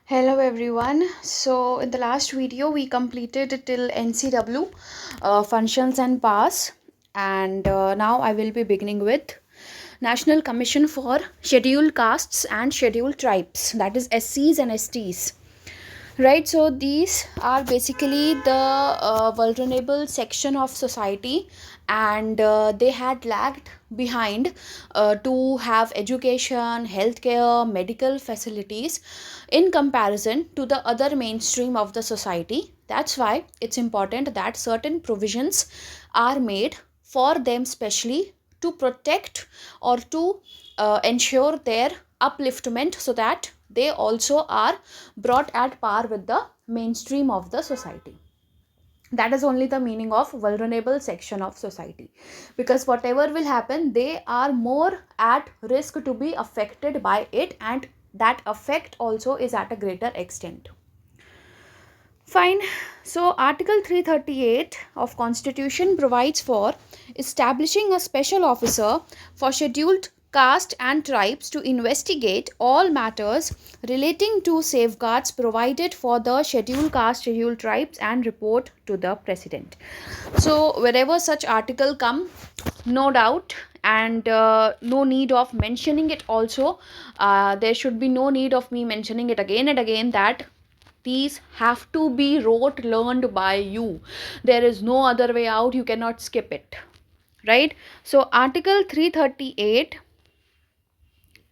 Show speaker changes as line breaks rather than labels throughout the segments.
Hello everyone. So in the last video we completed till NCW functions and pass, and now I will be beginning with National Commission for Scheduled Castes and Scheduled Tribes, that is SCs and STs. Right, so these are basically the vulnerable section of society, and they had lagged behind to have education, healthcare, medical facilities in comparison to the other mainstream of the society. That's why it's important that certain provisions are made for them, specially to protect or to ensure their upliftment, so that they also are brought at par with the mainstream of the society. That is only the meaning of vulnerable section of society, because whatever will happen, they are more at risk to be affected by it, and that effect also is at a greater extent. Fine. So Article 338 of Constitution provides for establishing a special officer for scheduled caste and tribes to investigate all matters relating to safeguards provided for the scheduled caste, scheduled tribes, and report to the president. So wherever such article come, no doubt, and no need of mentioning it also, there should be no need of me mentioning it again and again, that these have to be rote learned by you. There is no other way out. You cannot skip it, right? So Article 338,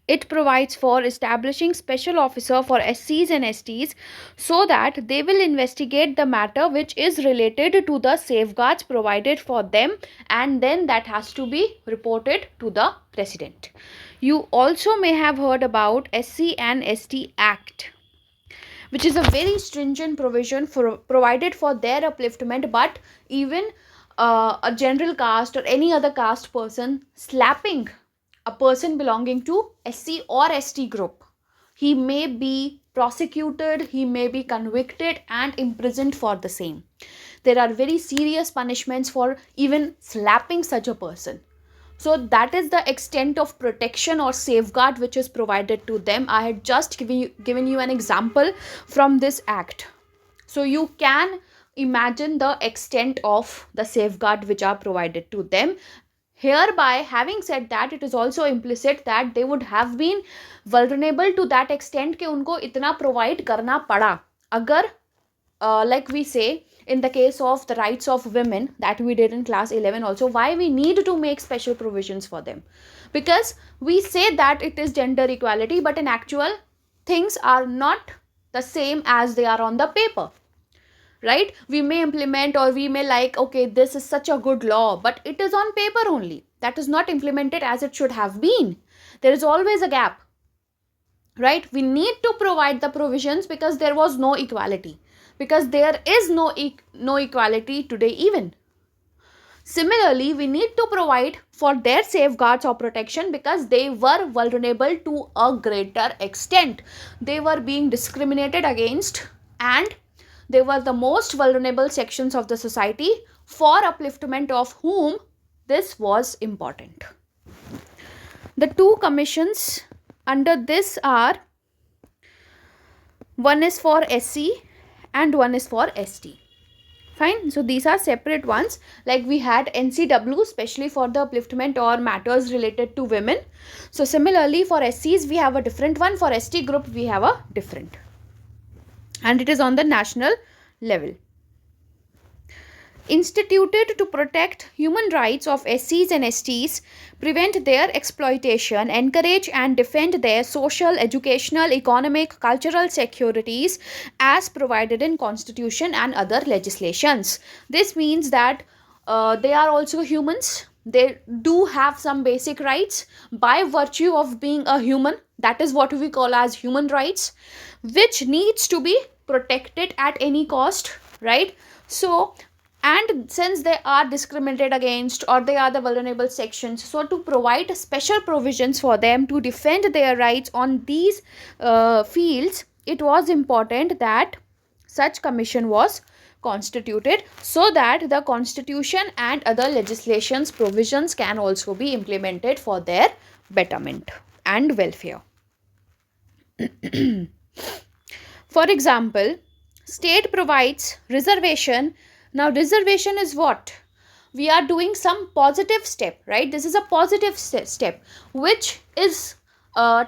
it provides for establishing special officer for SCs and STs, so that they will investigate the matter which is related to the safeguards provided for them, and then that has to be reported to the president. You also may have heard about SC and ST Act, which is a very stringent provision for provided for their upliftment. But even a general caste or any other caste person slapping a person belonging to SC or ST group, he may be prosecuted, he may be convicted and imprisoned for the same. There are very serious punishments for even slapping such a person. So that is the extent of protection or safeguard which is provided to them. I had just given you an example from this act, so you can imagine the extent of the safeguard which are provided to them. Hereby, having said that, it is also implicit that they would have been vulnerable to that extent कि उनको इतना provide करना पड़ा. अगर like we say, in the case of the rights of women that we did in class 11 also, why we need to make special provisions for them, because we say that it is gender equality, but in actual, things are not the same as they are on the paper, right? We may implement, or we may like, okay, this is such a good law, but it is on paper only. That is not implemented as it should have been. There is always a gap, right? We need to provide the provisions because there was no equality, because there is no equality today even. Similarly, we need to provide for their safeguards or protection because they were vulnerable to a greater extent. They were being discriminated against, and they were the most vulnerable sections of the society, for upliftment of whom this was important. The two commissions under this are, one is for SC and one is for ST. Fine. So these are separate ones. Like we had NCW, especially for the upliftment or matters related to women. So similarly for SCs we have a different one. For ST group we have a different. And it is on the national level. Instituted to protect human rights of SCs and STs, prevent their exploitation, encourage and defend their social, educational, economic, cultural securities as provided in Constitution and other legislations. This means that they are also humans. They do have some basic rights by virtue of being a human. That is what we call as human rights, which needs to be protected at any cost, right? So, and since they are discriminated against, or they are the vulnerable sections, so to provide special provisions for them to defend their rights on these fields, it was important that such commission was constituted, so that the constitution and other legislations provisions can also be implemented for their betterment and welfare. For example, state provides reservation. Now reservation is what? We are doing some positive step, right? This is a positive step which is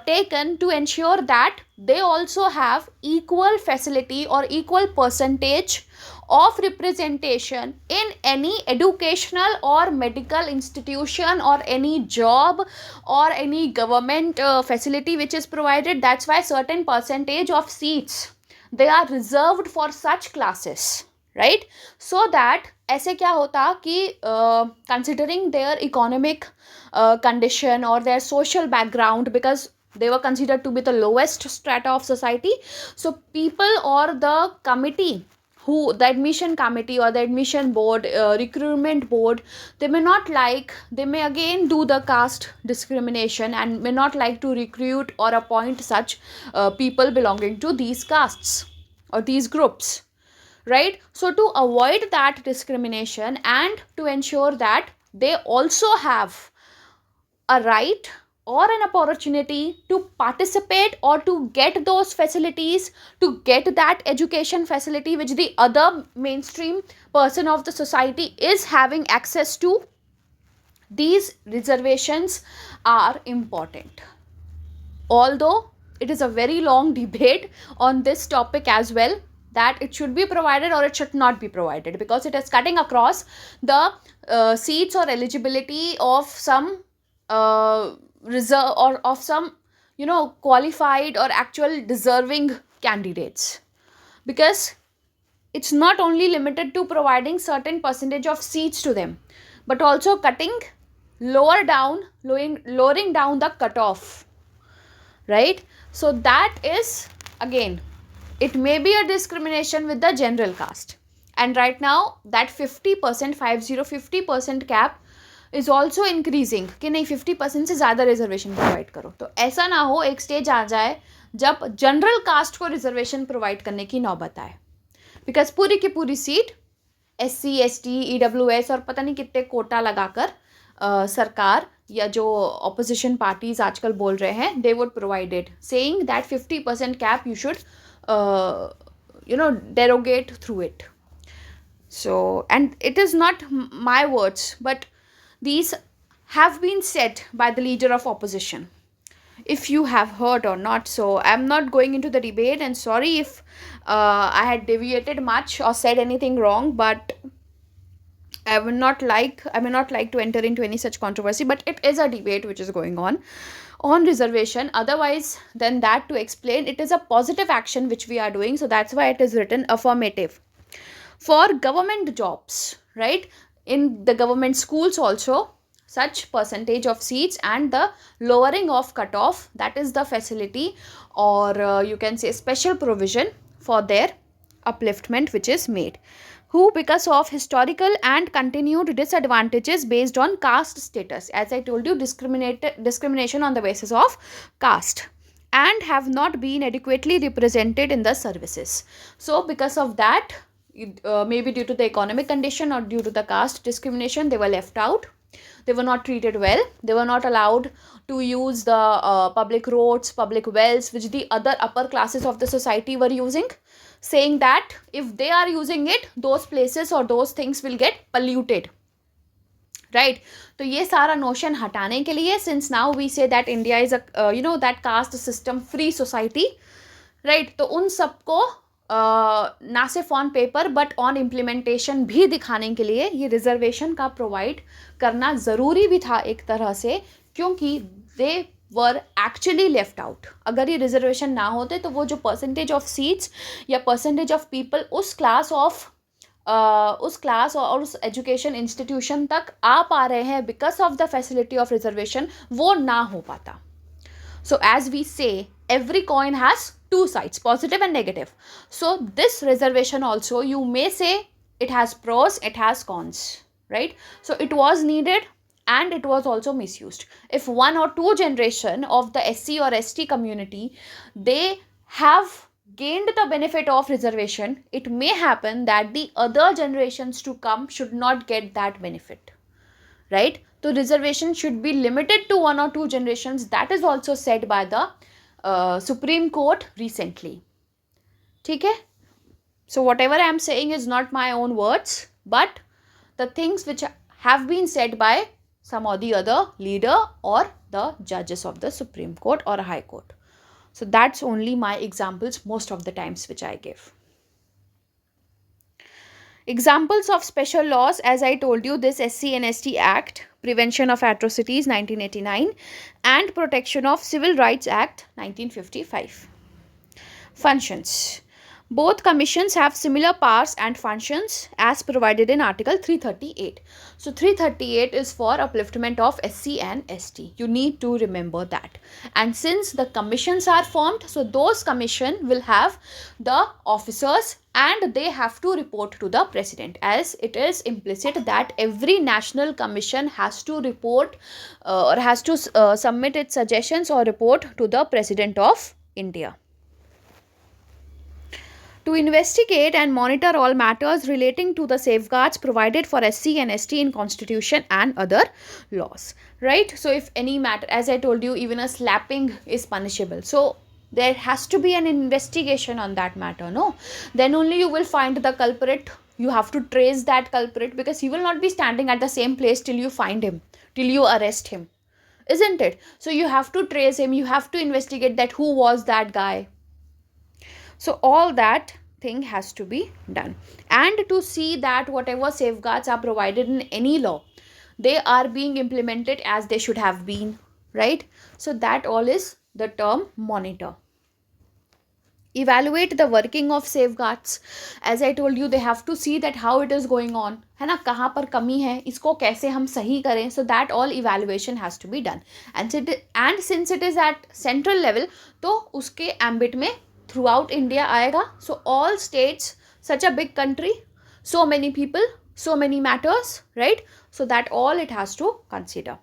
taken to ensure that they also have equal facility or equal percentage of representation in any educational or medical institution or any job or any government facility which is provided. That's why certain percentage of seats, they are reserved for such classes, right? So that ऐसे क्या होता कि considering their economic condition or their social background, because they were considered to be the lowest strata of society, so people or the committee, who the admission committee or the admission board, recruitment board, they may again do the caste discrimination and may not like to recruit or appoint such people belonging to these castes or these groups, right? So to avoid that discrimination and to ensure that they also have a right or an opportunity to participate or to get those facilities, to get that education facility which the other mainstream person of the society is having access to, these reservations are important. Although it is a very long debate on this topic as well, that it should be provided or it should not be provided, because it is cutting across the seats or eligibility of some reserve or of some qualified or actual deserving candidates, because it's not only limited to providing certain percentage of seats to them, but also lowering down the cutoff, right? So that is, again, it may be a discrimination with the general caste. And right now that 50% 50% cap is also increasing कि नहीं 50% से ज़्यादा reservation provide करो. तो ऐसा ना हो एक स्टेज आ जाए जब जनरल कास्ट को रिजर्वेशन प्रोवाइड करने की नौबत आए, बिकॉज पूरी की पूरी सीट SC ST EWS और पता नहीं कितने कोटा लगाकर सरकार या जो ऑपोजिशन पार्टीज आजकल बोल रहे हैं, they would provided saying that 50% cap you should derogate through it. So, and it is not my words, but these have been said by the leader of opposition, if you have heard or not. So I'm not going into the debate, and sorry if I had deviated much or said anything wrong, but I may not like to enter into any such controversy, but it is a debate which is going on reservation. Otherwise than that, to explain, it is a positive action which we are doing, so that's why it is written affirmative. For government jobs, right, in the government schools also, such percentage of seats and the lowering of cutoff, that is the facility, or you can say special provision for their upliftment which is made, who because of historical and continued disadvantages based on caste status, as I told you, discrimination on the basis of caste, and have not been adequately represented in the services. So because of that, maybe due to the economic condition or due to the caste discrimination, they were left out. They were not treated well. They were not allowed to use the public roads, public wells, which the other upper classes of the society were using, saying that if they are using it, those places or those things will get polluted, right? तो ये सारा notion हटाने के लिए, since now we say that India is a that caste system free society, right? तो उन सबको ना सिर्फ on paper but on implementation भी दिखाने के लिए ये रिजर्वेशन का प्रोवाइड करना ज़रूरी भी था एक तरह से, क्योंकि दे वर एक्चुअली लेफ्ट आउट. अगर ये रिजर्वेशन ना होते तो वो जो परसेंटेज ऑफ सीट्स या परसेंटेज ऑफ पीपल उस क्लास और उस एजुकेशन इंस्टीट्यूशन तक आ पा रहे हैं because of the facility of reservation, वो ना हो पाता. So as we say, every coin has two sides, positive and negative. So this reservation also, you may say it has pros, it has cons, right? So it was needed and it was also misused. If one or two generation of the SC or ST community, they have gained the benefit of reservation, it may happen that the other generations to come should not get that benefit, right? So reservation should be limited to one or two generations. That is also said by the Supreme Court recently. ठीक है. So whatever I am saying is not my own words, but the things which have been said by some or the other leader or the judges of the Supreme Court or High Court. So that's only my examples most of the times which I give. Examples of special laws, as I told you, this SC and ST Act, Prevention of Atrocities 1989, and Protection of Civil Rights Act 1955. Functions. Both commissions have similar powers and functions as provided in Article 338. So 338 is for upliftment of SC and ST. You need to remember that. And since the commissions are formed, so those commission will have the officers and they have to report to the president, as it is implicit that every national commission has to report or has to submit its suggestions or report to the President of India. To investigate and monitor all matters relating to the safeguards provided for SC and ST in Constitution and other laws, right? So if any matter, as I told you, even a slapping is punishable, so there has to be an investigation on that matter, no? Then only you will find the culprit. You have to trace that culprit, because he will not be standing at the same place till you find him, till you arrest him, isn't it? So you have to trace him, you have to investigate that who was that guy. So all that thing has to be done, and to see that whatever safeguards are provided in any law, they are being implemented as they should have been, right? So that all is the term monitor. Evaluate the working of safeguards. As I told you, they have to see that how it is going on, है ना, कहाँ पर कमी है, इसको कैसे हम सही करें. So that all evaluation has to be done, and since it is at central level, तो उसके ambit में throughout India आएगा. So all states, such a big country, so many people, so many matters, right? So that all it has to consider.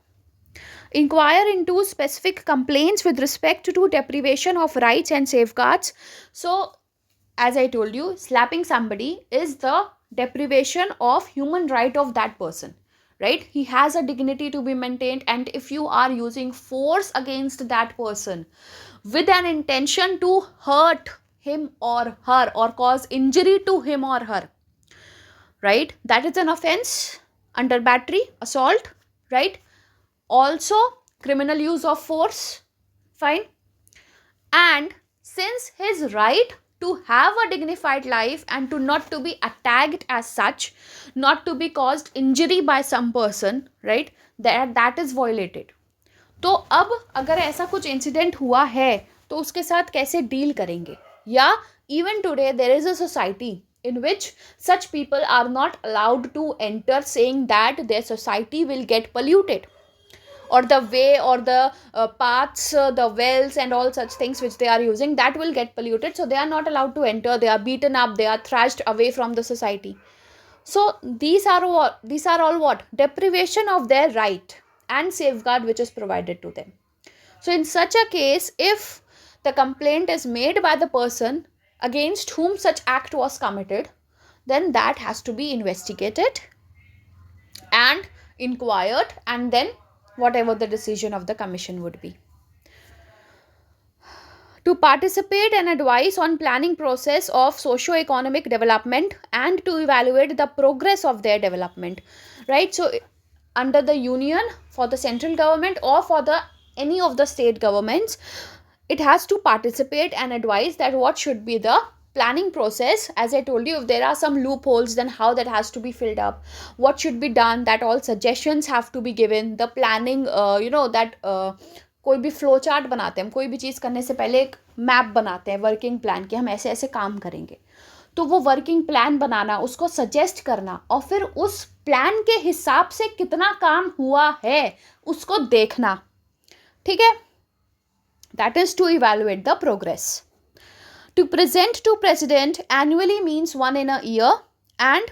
Inquire into specific complaints with respect to deprivation of rights and safeguards. So as I told you, slapping somebody is the deprivation of human right of that person, right? He has a dignity to be maintained, and if you are using force against that person with an intention to hurt him or her or cause injury to him or her, right, that is an offense under battery, assault, right? Also criminal use of force, fine. And since his right to have a dignified life and to not to be attacked as such, not to be caused injury by some person, right, that is violated. तो अब अगर ऐसा कुछ incident हुआ है तो उसके साथ कैसे डील करेंगे? या even today there is a society in which such people are not allowed to enter, saying that their society will get polluted, or the way or the paths, the wells and all such things which they are using, that will get polluted. So they are not allowed to enter. They are beaten up, they are thrashed away from the society. So these are all what? Deprivation of their right and safeguard which is provided to them. So in such a case, if the complaint is made by the person against whom such act was committed, then that has to be investigated and inquired, and then whatever the decision of the commission would be. To participate and advise on planning process of socio-economic development and to evaluate the progress of their development, right? So under the union, for the central government or for the any of the state governments, it has to participate and advise that what should be the planning process. As I told you, if there are some loopholes, then how that has to be filled up, what should be done, that all suggestions have to be given. The planning, that कोई भी flow chart बनाते हैं, हम कोई भी चीज़ करने से पहले एक मैप बनाते हैं, वर्किंग प्लान, कि हम ऐसे ऐसे काम करेंगे. तो वो वर्किंग प्लान बनाना, उसको सजेस्ट करना, और फिर उस प्लान के हिसाब से कितना काम हुआ है उसको देखना, ठीक है? That is to evaluate the progress. To present to president annually means one in a year, and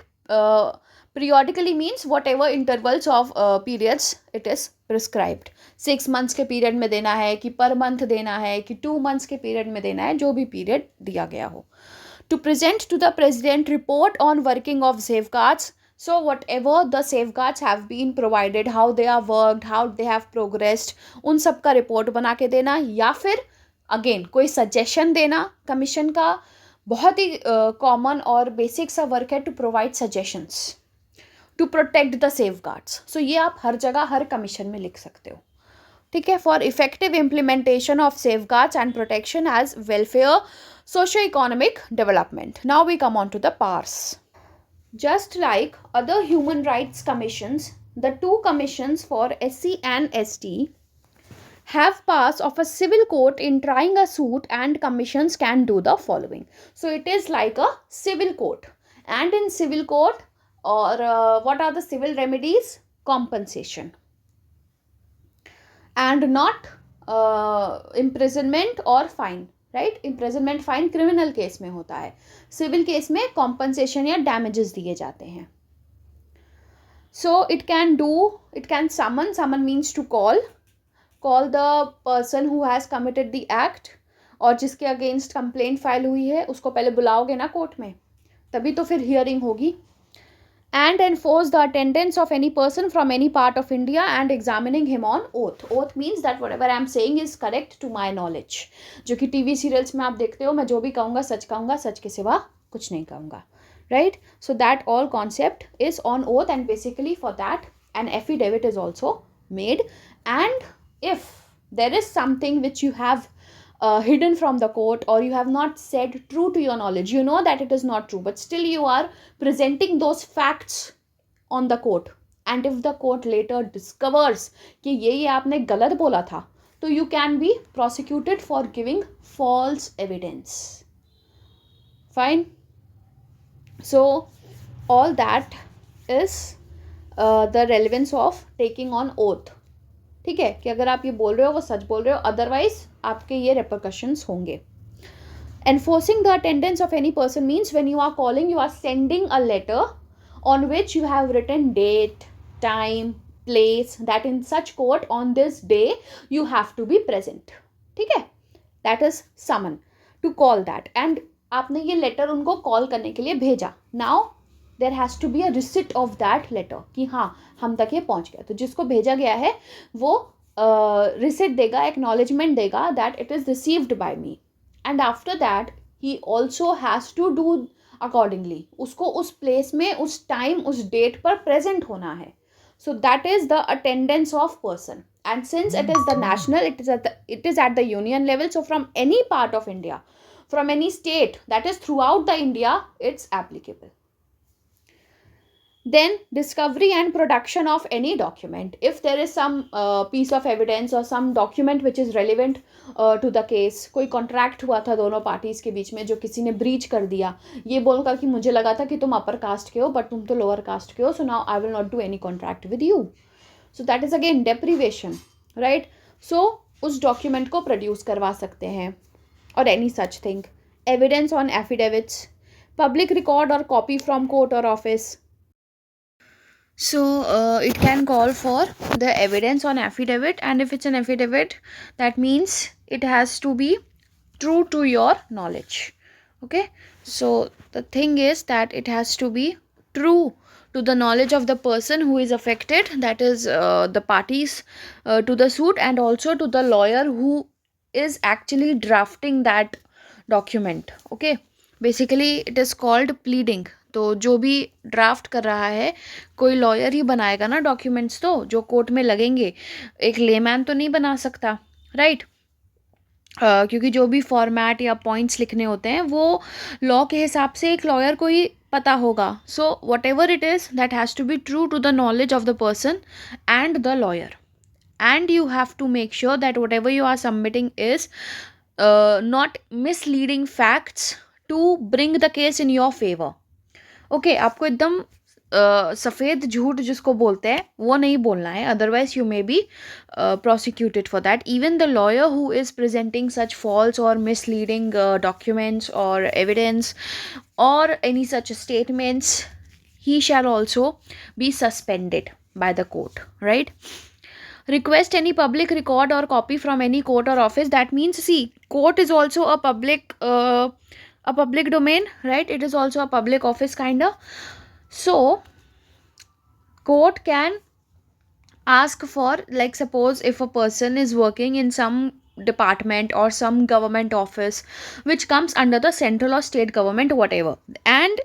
periodically means whatever intervals of periods it is prescribed. 6 months के पीरियड में देना है, कि पर मंथ देना है, कि 2 months के period में देना है, जो भी पीरियड दिया गया हो. To present to the president report on working of safeguards. So whatever the safeguards have been provided, how they are worked, how they have progressed, उन सब का रिपोर्ट बना के देना, या फिर अगेन कोई सजेशन देना कमीशन का, बहुत ही कॉमन और बेसिक सा वर्क है to provide suggestions to protect the safeguards. So ये आप हर जगह हर कमीशन में लिख सकते हो. ठीक है. For effective implementation of safeguards and protection as welfare socio economic development. Now we come on to the parts. Just like other human rights commissions, the two commissions for SC and ST have pass of a civil court in trying a suit, and commissions can do the following. So it is like a civil court, and in civil court, or what are the civil remedies? Compensation, and not imprisonment or fine. Right. Imprisonment fine criminal case में होता है. Civil case में compensation या damages दिए जाते हैं. So it can summon means to call the person who has committed the act, और जिसके अगेंस्ट कंप्लेंट फाइल हुई है उसको पहले बुलाओगे ना कोर्ट में, तभी तो फिर हियरिंग होगी. And enforce the attendance of any person from any part of India and examining him on oath. Oath means that whatever I am saying is correct to my knowledge. जो कि TV serials में आप देखते हो, मैं जो भी कहूँगा सच के सिवा कुछ नहीं कहूँगा. Right? So that all concept is on oath, and basically for that an affidavit is also made. And if there is something which you have hidden from the court, or you have not said true to your knowledge, you know that it is not true, but still you are presenting those facts on the court, and if the court later discovers कि ये आपने गलत बोला था, तो you can be prosecuted for giving false evidence. Fine. So all that is the relevance of taking on oath. ठीक है, कि अगर आप ये बोल रहे हो वो सच बोल रहे हो, अदरवाइज आपके ये रेपरकशंस होंगे. Enforcing the attendance of any person means when you are calling, you are sending a letter on which you have written date, time, place, that in such court on this day you have to be present. ठीक है, that is summon, to call that. And आपने ये letter उनको call करने के लिए भेजा. Now there has to be a receipt of that letter कि हाँ हम तक ये पहुँच गया. तो जिसको भेजा गया है वो receipt देगा, acknowledgement देगा that it is received by me. And after that he also has to do accordingly. उसको उस place में उस time उस date पर present होना है. So that is the attendance of person. And since it is the national, it is at the union level. So from any part of India, from any state, that is throughout the India, it's applicable. Then discovery and production of any document. If there is some piece of evidence or some document which is relevant to the case, कोई contract हुआ था दोनों parties के बीच में जो किसी ने breach कर दिया, ये बोलकर कि मुझे लगा था कि तुम अपर कास्ट के हो बट तुम तो लोअर कास्ट के हो, so now I will not do any contract with you. So that is again deprivation. Right. So उस डॉक्यूमेंट को प्रोड्यूस करवा सकते हैं, और any such thing. Evidence on affidavits, public record और कॉपी फ्रॉम कोर्ट और office. So it can call for the evidence on affidavit, and if it's an affidavit, that means it has to be true to your knowledge. Okay, so the thing is that it has to be true to the knowledge of the person who is affected, that is the parties to the suit, and also to the lawyer who is actually drafting that document. Okay, basically it is called pleading. तो जो भी draft कर रहा है कोई lawyer ही बनाएगा ना documents, तो जो कोर्ट में लगेंगे. एक लेमैन तो नहीं बना सकता. राइट. क्योंकि जो भी फॉर्मेट या पॉइंट्स लिखने होते हैं वो लॉ के हिसाब से एक लॉयर को ही पता होगा. So whatever it is, that has to be true to the knowledge of the person and the lawyer. And you have to make sure that whatever you are submitting is not misleading facts to bring the case in your favor. Okay, आपको एकदम सफ़ेद झूठ जिसको बोलते हैं वो नहीं बोलना है, otherwise you may be prosecuted for that. Even the lawyer who is presenting such false or misleading documents or evidence or any such statements, he shall also be suspended by the court. Right. Request any public record or copy from any court or office. That means, see, court is also a public domain, right? It is also a public office kind of. So court can ask for, like suppose if a person is working in some department or some government office which comes under the central or state government, whatever. And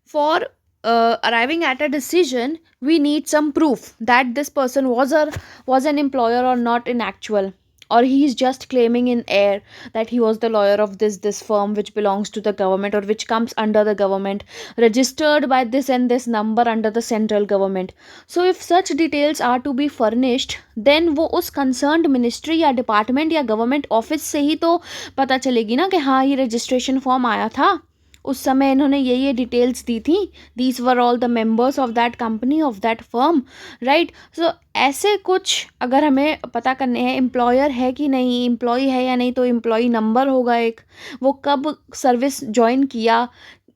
for arriving at a decision, we need some proof that this person was an employer or not in actual, or he is just claiming in air that he was the lawyer of this firm which belongs to the government or which comes under the government, registered by this and this number under the central government. So if such details are to be furnished, then वो उस concerned ministry या department या government office से ही तो पता चलेगी ना कि हाँ ये registration form आया था, उस समय इन्होंने ये डिटेल्स दी थी, these were all the members of that company of that firm, right. So ऐसे कुछ अगर हमें पता करने हैं एम्प्लॉयर है कि नहीं, एम्प्लॉय है या नहीं, तो एम्प्लॉय नंबर होगा एक, वो कब सर्विस ज्वाइन किया,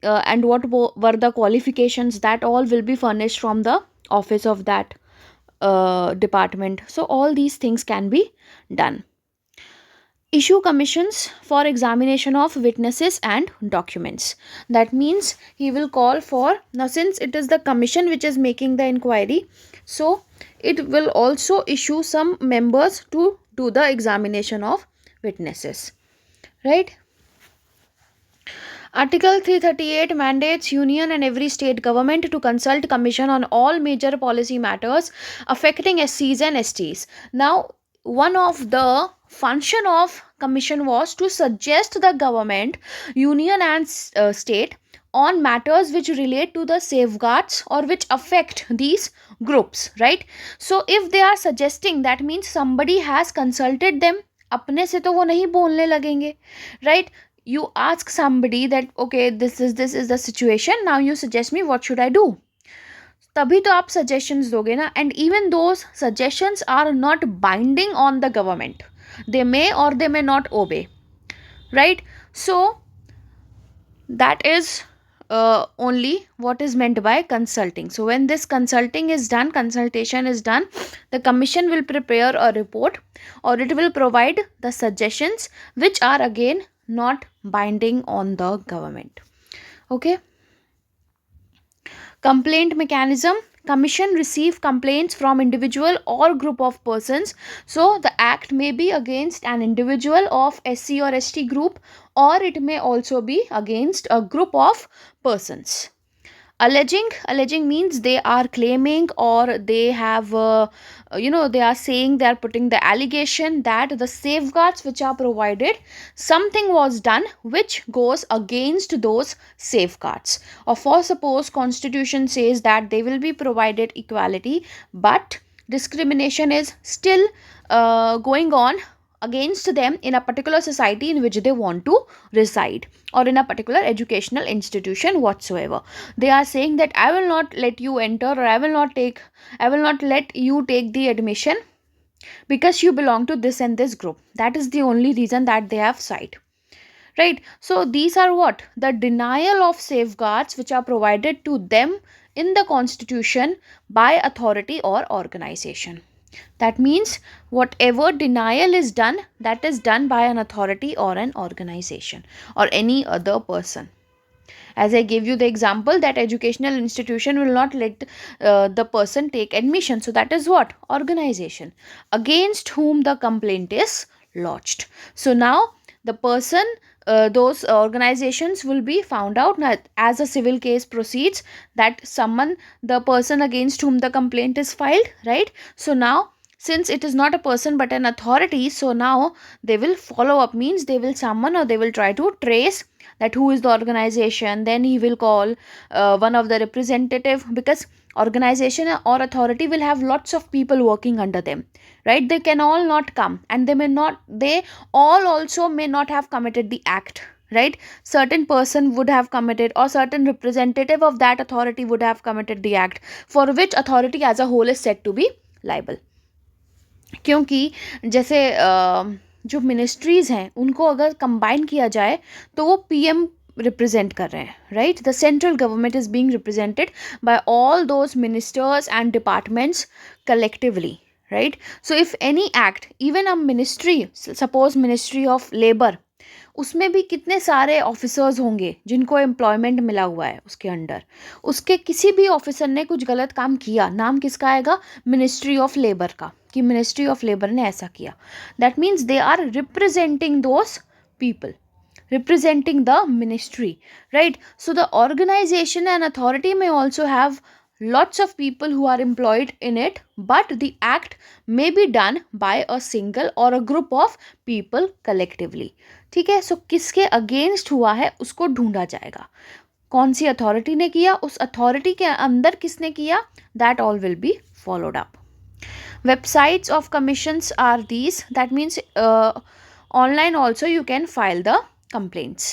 and what were the qualifications, that all will be furnished from the office of that department. So all these things can be done. Issue commissions for examination of witnesses and documents. That means he will call for, now since it is the commission which is making the inquiry, so it will also issue some members to do the examination of witnesses, right. Article 338 mandates union and every state government to consult commission on all major policy matters affecting SCs and STs. Now one of the function of commission was to suggest the government, union and state on matters which relate to the safeguards or which affect these groups, right. So if they are suggesting, that means somebody has consulted them. अपने से तो वो नहीं बोलने लगेंगे, right. You ask somebody that okay, this is the situation, now you suggest me what should I do, तभी तो आप सजेशंस दोगे ना. And even those suggestions are not binding on the government, they may or they may not obey, right. So that is only what is meant by consulting. So when this consulting is done, consultation is done, the commission will prepare a report or it will provide the suggestions which are again not binding on the government. Okay. Complaint mechanism. Commission receive complaints from individual or group of persons. So the act may be against an individual of SC or ST group, or it may also be against a group of persons. Alleging means they are claiming or they have they are saying, they are putting the allegation that the safeguards which are provided, something was done which goes against those safeguards. Or for suppose constitution says that they will be provided equality, but discrimination is still going on against them in a particular society in which they want to reside, or in a particular educational institution whatsoever. They are saying that I will not let you enter, or I will not let you take the admission because you belong to this and this group. That is the only reason that they have cited, right. So these are what the denial of safeguards which are provided to them in the constitution by authority or organization. That means whatever denial is done, that is done by an authority or an organization or any other person. As I gave you the example that educational institution will not let the person take admission, so that is what organization against whom the complaint is lodged. So now the person, those organizations will be found out as a civil case proceeds, that the person against whom the complaint is filed, right. So now since it is not a person but an authority, so now they will follow up, means they will summon or they will try to trace that who is the organization. Then he will call one of the representative, because organization or authority will have lots of people working under them, right. They can all not come, and they all also may not have committed the act, right. Certain person would have committed, or certain representative of that authority would have committed the act, for which authority as a whole is said to be liable. क्योंकि जैसे जो ministries हैं उनको अगर combine किया जाए तो वो पीएम रिप्रेजेंट कर रहे हैं, right. The central government is being represented by all those ministers and departments collectively, right. So if any act, even a ministry, suppose ministry of labor, उसमें भी कितने सारे ऑफिसर्स होंगे जिनको एम्प्लॉयमेंट मिला हुआ है उसके अंडर, उसके किसी भी ऑफिसर ने कुछ गलत काम किया, नाम किसका आएगा? मिनिस्ट्री ऑफ लेबर का, कि मिनिस्ट्री ऑफ लेबर ने ऐसा किया. That means they are representing those people, representing the ministry, right? So the organization and authority may also have lots of people who are employed in it, but the act may be done by a single or a group of people collectively. ठीक है, सो किसके against हुआ है उसको ढूंढा जाएगा, कौन सी authority ने किया, उस अथॉरिटी के अंदर किसने किया, that all will be followed up. Websites of commissions are these, that means online also you can file the complaints.